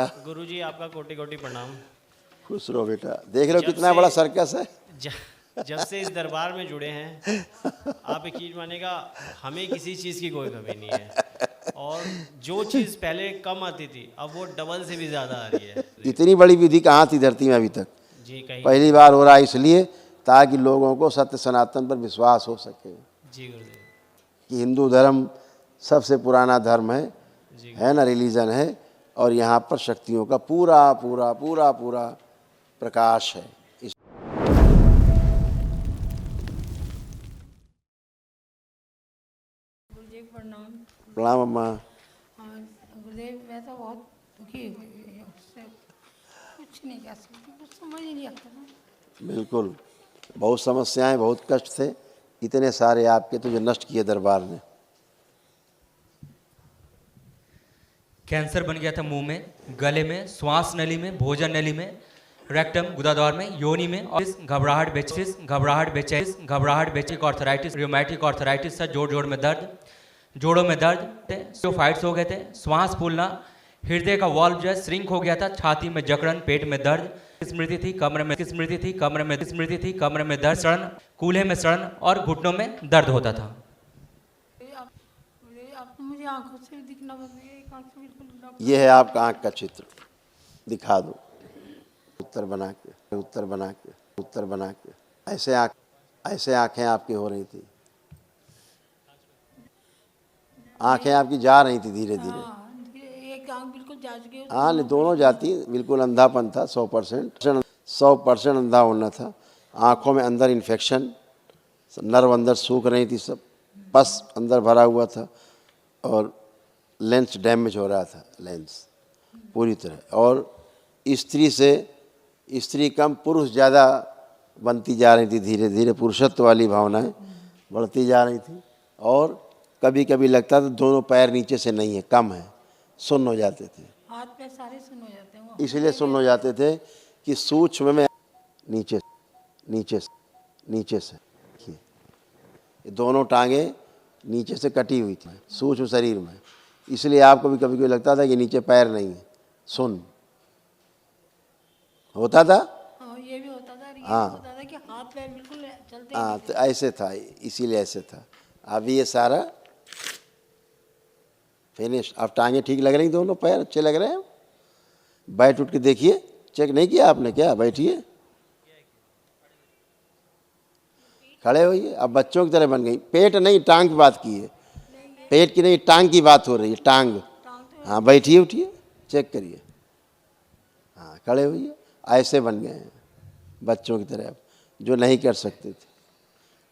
गुरुजी आपका कोटि कोटि प्रणाम। खुश रहो बेटा। देख रहे हो जब कितना से- बड़ा सर्कस है। जब से इस दरबार में जुड़े हैं, आप यकीन मानेगा, हमें किसी चीज़ की कोई कमी नहीं है। और जो चीज़ पहले कम आती थी, अब वो डबल से भी ज़्यादा आ रही है। इतनी बड़ी विधि कहाँ थी धरती में अभी तक। जी कहीं पहली बार हो रहा है इसलिए ताकि लोगों को सत्य सनातन पर विश्वास हो सके जी गुरुदेव। कि हिंदू धर्म सबसे पुराना धर्म जी है ना, रिलीजन है। और यहाँ पर शक्तियों का पूरा पूरा पूरा पूरा प्रकाश है। गुरुदेव प्रणाम। प्रणाम अम्मा। हाँ गुरुदेव, मैं तो बहुत दुखी हुई हूँ, उससे कुछ नहीं कह सकती, कुछ समझ ही नहीं आता था। बिल्कुल, बहुत समस्याएं, बहुत कष्ट थे, इतने सारे आपके तो जो नष्ट किए दरबार ने। कैंसर बन गया था मुंह में, गले में, श्वास नली में, भोजन नली में, रेक्टम गुदाद्वार में, योनि में, और घबराहट बेचैन, ऑर्थराइटिस, रियोमैटिक ऑर्थराइटिस था, जोड़ में दर्द, जोड़ों में दर्द, फाइट्स हो गए थे, श्वास फूलना, हृदय का वाल्व जो है श्रिंक हो गया था, छाती में जकड़न, पेट में दर्द, स्मृति थी कमरे में दर्द, सड़न, कूल्हे में सड़न और घुटनों में दर्द होता था। आप तो मुझे आंखों से दिखना बंद हो गया, एक आंख से बिल्कुल। ये है आपका आँख का चित्र, दिखा दो। उत्तर बना के ऐसे आंखें आपकी हो रही थी, आंखें आपकी जा रही थी धीरे धीरे। हाँ, एक आंख बिल्कुल जा चुकी है। हाँ, नहीं दोनों जाती, बिल्कुल अंधापन था, 100% अंधा होना था। आँखों में अंदर इन्फेक्शन, नर्व अंदर सूख रही थी, सब पस अंदर भरा हुआ था, और लेंस डैमेज हो रहा था, लेंस पूरी तरह। और स्त्री कम पुरुष ज़्यादा बनती जा रही थी, धीरे धीरे पुरुषत्व वाली भावनाएं बढ़ती जा रही थी। और कभी कभी लगता था दोनों पैर नीचे से नहीं है, कम है, सुन्न हो जाते थे। हाथ पैर सारे सुन्न हो जाते हैं। इसलिए सुन्न हो जाते थे कि सूक्ष्म में नीचे से देखिए, ये दोनों टांगे नीचे से कटी हुई थी सूक्ष्म शरीर में। इसलिए आपको भी कभी कभी लगता था कि नीचे पैर नहीं है, सुन्न होता था। हाँ, ये भी होता था, ये हाँ। भी होता था कि हाथ पैर बिल्कुल चलते ही हाँ, नहीं तो ऐसे था, इसीलिए ऐसे था। अभी ये सारा फिनिश। अब टांगे ठीक लग रही, दोनों पैर अच्छे लग रहे हैं। बैठ उठ के देखिए, चेक नहीं किया आपने क्या? बैठिए, खड़े होइए। अब बच्चों की तरह बन गई। पेट नहीं, टांग की बात की है, पेट की नहीं, टांग की बात हो रही है, टांग। हाँ, बैठिए, उठिए, चेक करिए। हाँ, खड़े होइए। ऐसे बन गए हैं बच्चों की तरह, जो नहीं कर सकते थे।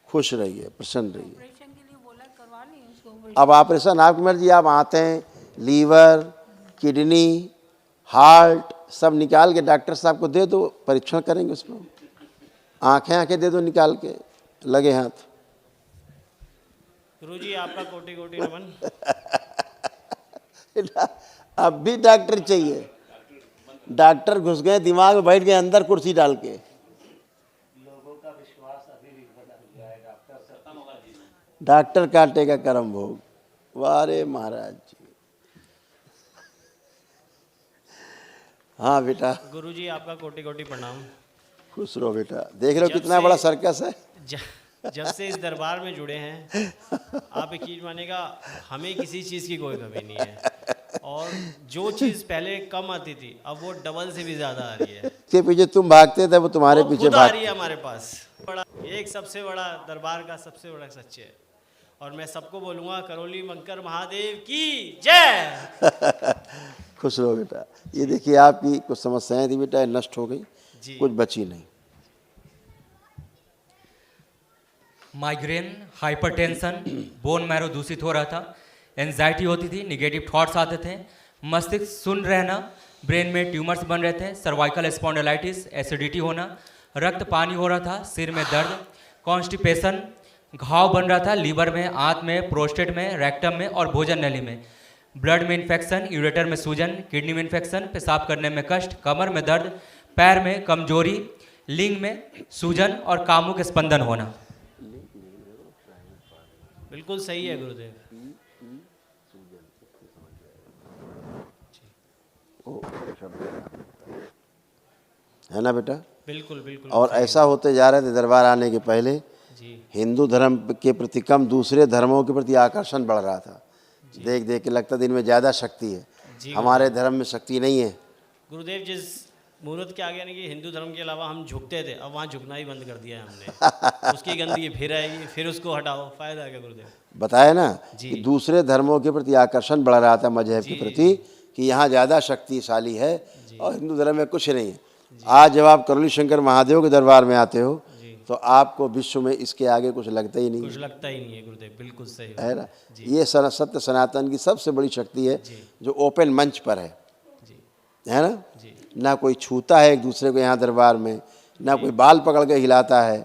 खुश रहिए, प्रसन्न रहिए। ऑपरेशन के लिए बोला, करवा ली उसको। अब ऑपरेशन आपकी मर्जी, आप आते, लीवर, किडनी, हार्ट सब निकाल के डॉक्टर साहब को दे दो, परीक्षण करेंगे उसमें। आंखें दे दो निकाल के, लगे हाथ। गुरुजी आपका कोटि कोटि नमन। अब भी डॉक्टर चाहिए। डॉक्टर घुस गए दिमाग में, बैठ गए अंदर कुर्सी डाल के। लोगों का विश्वास अभी भी बना है। डॉक्टर काटेगा कर्म भोग। वारे महाराज जी। हाँ बेटा। गुरुजी आपका कोटि कोटि प्रणाम। खुश रहो बेटा। देख रहे हो जब कितना से- बड़ा सर्कस है। जब से इस दरबार में जुड़े हैं, आप यकीन मानेगा, हमें किसी चीज़ की कोई कमी नहीं है। और जो चीज़ पहले कम आती थी, अब वो डबल से भी ज़्यादा आ रही है। इसके पीछे तुम भागते थे, वो तुम्हारे वो पीछे खुद आ रही है भागते। हमारे पास। एक सबसे बड़ा दरबार का सबसे बड़ा सच्चे है। और मैं सबको बोलूँगा, करौली मंकर महादेव की जय। खुश रहो बेटा। ये देखिए आपकी कुछ समस्याएं थी बेटा, नष्ट हो गई, जी। कुछ बची नहीं। माइग्रेन, हाइपरटेंशन, बोन मैरो दूषित हो रहा था, एंजाइटी होती थी, निगेटिव थॉट्स आते थे, मस्तिष्क सुन्न रहना, ब्रेन में ट्यूमर्स बन रहे थे, सर्वाइकल स्पॉन्डिलाइटिस, एसिडिटी होना, रक्त पानी हो रहा था, सिर में दर्द, कॉन्स्टिपेशन, घाव बन रहा था लीवर में, आंत में, प्रोस्टेट में, रेक्टम में और भोजन नली में, ब्लड में इन्फेक्शन, यूरेटर में सूजन, किडनी में इन्फेक्शन, पेशाब करने में कष्ट, कमर में दर्द, पैर में कमजोरी, लिंग में सूजन और कामुक स्पंदन होना। बिल्कुल सही है गुरुदेव। को शब्द देना पड़ता है ना बेटा। बिल्कुल बिल्कुल। और ऐसा होते जा रहे थे दरबार आने के पहले जी हिंदू धर्म के प्रति कम दूसरे धर्मों के प्रति आकर्षण बढ़ रहा था। देख देख के लगता था इनमें ज़्यादा शक्ति है, हमारे धर्म में शक्ति नहीं है। गुरुदेव जिस मुहूर्त के आगे यानी कि हिंदू धर्म के अलावा हम झुकते थे, अब वहाँ झुकना ही बंद कर दिया है हमने। उसकी गंदगी फिर आएगी, फिर उसको हटाओ, फायदा क्या गुरुदेव। बताया ना जी। कि दूसरे धर्मों के प्रति आकर्षण बढ़ रहा था मजहब के प्रति कि यहाँ ज़्यादा शक्तिशाली है और हिंदू धर्म में कुछ नहीं है। आज जब आप करोली शंकर महादेव के दरबार में आते हो तो आपको विश्व में इसके आगे कुछ लगता ही नहीं कुछ लगता ही नहीं है गुरुदेव, बिल्कुल सही है ना। ये सत्य सनातन की सबसे बड़ी शक्ति है जो ओपन मंच पर है ना। ना कोई छूता है एक दूसरे को यहाँ दरबार में, ना कोई बाल पकड़ के हिलाता है,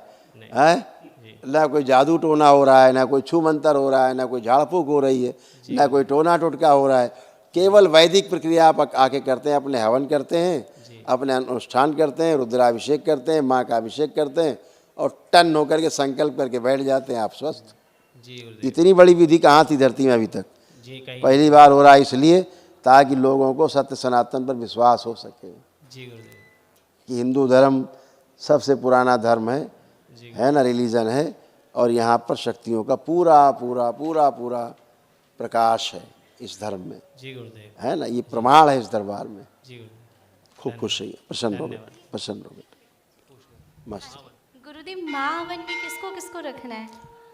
ना कोई जादू टोना हो रहा है, ना कोई छू मंतर हो रहा है, ना कोई झाड़ फूक हो रही है, ना कोई टोना टोटका हो रहा है। केवल वैदिक प्रक्रिया आप आके करते हैं, अपने हवन करते हैं, अपने अनुष्ठान करते हैं, रुद्राभिषेक करते हैं, माँ का अभिषेक करते हैं और टन होकर के संकल्प करके बैठ जाते हैं आप स्वस्थ। जी गुरुदेव। इतनी बड़ी विधि कहाँ थी धरती में अभी तक। जी कहीं पहली बार हो रहा है इसलिए ताकि लोगों को सत्य सनातन पर विश्वास हो सके जी गुरुदेव। कि हिंदू धर्म सबसे पुराना धर्म है ना, रिलीजन है और यहाँ पर शक्तियों का पूरा पूरा पूरा पूरा प्रकाश है इस धर्म में, जी गुरुदेव। है ना। ये प्रमाण है इस दरबार में। जी गुरुदेव। खूब खुश रहिए, प्रसन्न रहो बेटा, प्रसन्न रहो बेटा, मस्त। गुरुदेव महावन में किसको किसको रखना है?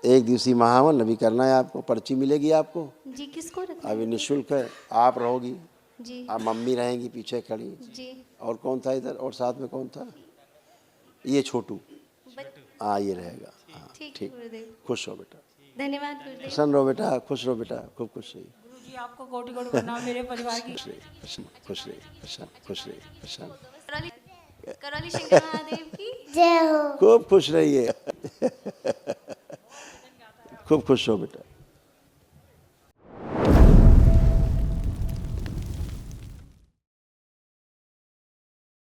एक दिवसीय महावन अभी करना है आपको, पर्ची मिलेगी आपको, जी किसको रखना अभी निःशुल्क है। आप रहोगी, है? जी आप मम्मी रहेंगी पीछे खड़ी, जी और कौन था इधर, और साथ में कौन था, ये छोटू, हाँ ये रहेगा। हाँ ठीक ठीक, गुरुदेव। खुश हो बेटा, धन्यवाद गुरुदेव। प्रसन्न रहो बेटा, खुश रहो बेटा, खूब खुश रहिए, गुरुजी आपको कोटि कोटि प्रणाम मेरे परिवार की। खुश रहिए, प्रसन्न खुश रहिए, प्रसन्न खुश रहिए, प्रसन्न करौली करौली शंकर महादेव की खूब खुश रहिए खूब खुश हो बेटा।